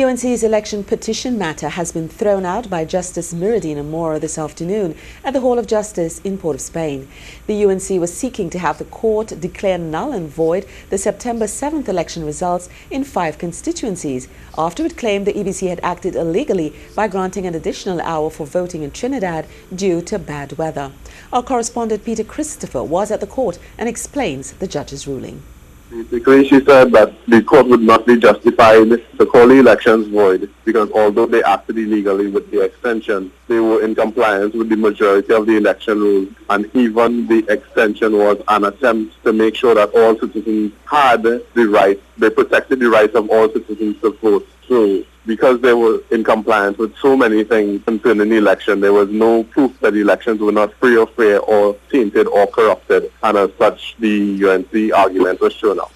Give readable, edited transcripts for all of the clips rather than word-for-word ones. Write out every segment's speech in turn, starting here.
UNC's election petition matter has been thrown out by Justice Miradina Mora this afternoon at the Hall of Justice in Port of Spain. The UNC was seeking to have the court declare null and void the September 7th election results in 5 constituencies after it claimed the EBC had acted illegally by granting an additional hour for voting in Trinidad due to bad weather. Our correspondent Peter Christopher was at the court and explains the judge's ruling. Basically, she said that the court would not be justified to call the elections void because although they acted illegally with the extension, they were in compliance with the majority of the election rules, and even the extension was an attempt to make sure that all citizens had the right, they protected the rights of all citizens to vote. So, because they were in compliance with so many things concerning the election, there was no proof that the elections were not free or fair or tainted or corrupted, and as such, the UNC argument was shown up.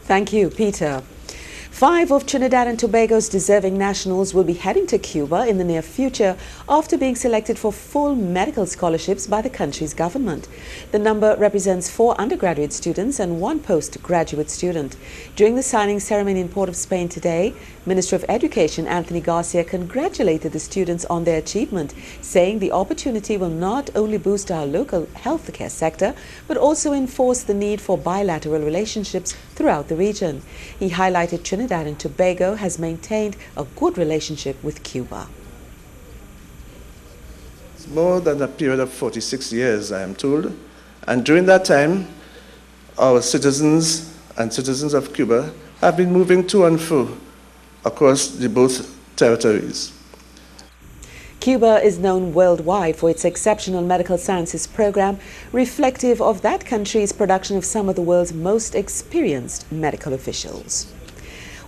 Thank you, Peter. 5 of Trinidad and Tobago's deserving nationals will be heading to Cuba in the near future after being selected for full medical scholarships by the country's government. The number represents 4 undergraduate students and 1 postgraduate student. During the signing ceremony in Port of Spain today, Minister of Education Anthony Garcia congratulated the students on their achievement, saying the opportunity will not only boost our local healthcare sector, but also enforce the need for bilateral relationships throughout the region. He highlighted Trinidad and Tobago has maintained a good relationship with Cuba. It's more than a period of 46 years, I am told. And during that time, our citizens and citizens of Cuba have been moving to and fro across the both territories. Cuba is known worldwide for its exceptional medical sciences program, reflective of that country's production of some of the world's most experienced medical officials.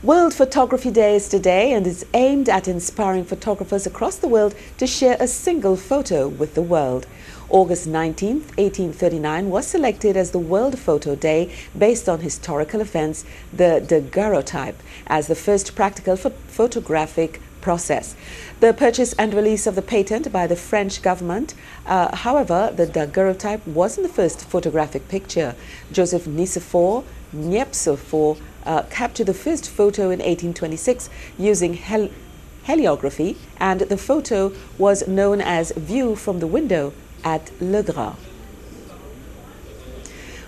World Photography Day is today and is aimed at inspiring photographers across the world to share a single photo with the world. August 19, 1839 was selected as the World Photo Day based on historical events, the daguerreotype, as the first practical photographic process. The purchase and release of the patent by the French government, however, the daguerreotype wasn't the first photographic picture. Joseph Nicephore Niepcephore captured the first photo in 1826 using heliography, and the photo was known as View from the Window at Le Gras.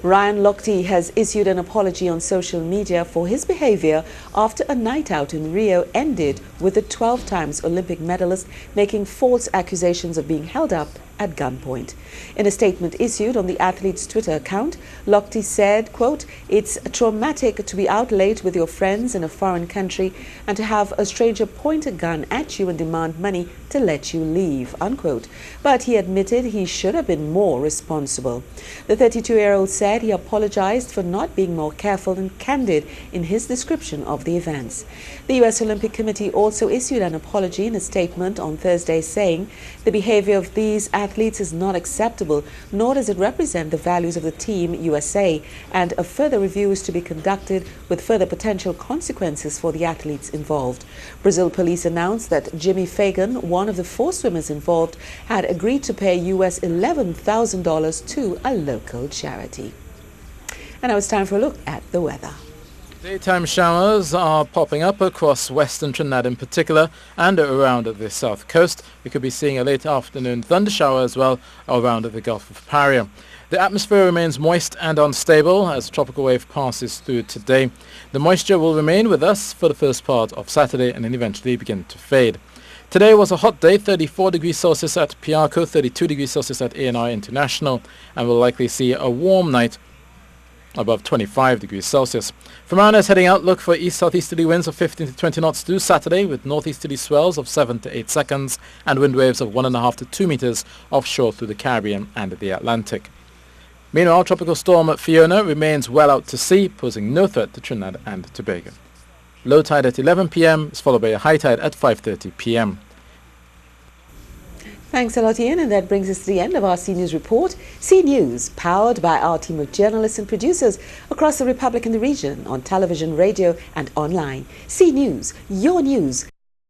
Ryan Lochte has issued an apology on social media for his behavior after a night out in Rio ended with the 12 times Olympic medalist making false accusations of being held up at gunpoint. In a statement issued on the athlete's Twitter account, Lochte said, quote, "It's traumatic to be out late with your friends in a foreign country and to have a stranger point a gun at you and demand money to let you leave," unquote. But he admitted he should have been more responsible. The 32-year-old said he apologized for not being more careful and candid in his description of the events. The U.S. Olympic Committee also issued an apology in a statement on Thursday, saying the behavior of these athletes is not acceptable, nor does it represent the values of the Team USA, and a further review is to be conducted with further potential consequences for the athletes involved. Brazil police announced that Jimmy Fagan, one of the 4 swimmers involved, had agreed to pay US $11,000 to a local charity. And now it's time for a look at the weather. Daytime showers are popping up across western Trinidad in particular and around the south coast. We could be seeing a late afternoon thunder shower as well around the Gulf of Paria. The atmosphere remains moist and unstable as a tropical wave passes through today. The moisture will remain with us for the first part of Saturday and then eventually begin to fade. Today was a hot day, 34 degrees Celsius at Piarco, 32 degrees Celsius at ANI International, and we'll likely see a warm night above 25 degrees Celsius. From Ireland's heading out, look for east-southeasterly winds of 15 to 20 knots through Saturday, with northeasterly swells of 7 to 8 seconds and wind waves of 1.5 to 2 meters offshore through the Caribbean and the Atlantic. Meanwhile, Tropical Storm Fiona remains well out to sea, posing no threat to Trinidad and Tobago. Low tide at 11 p.m. is followed by a high tide at 5:30 p.m. Thanks a lot, Ian, and that brings us to the end of our C News report. C News, powered by our team of journalists and producers across the Republic and the region, on television, radio and online. C News, your news.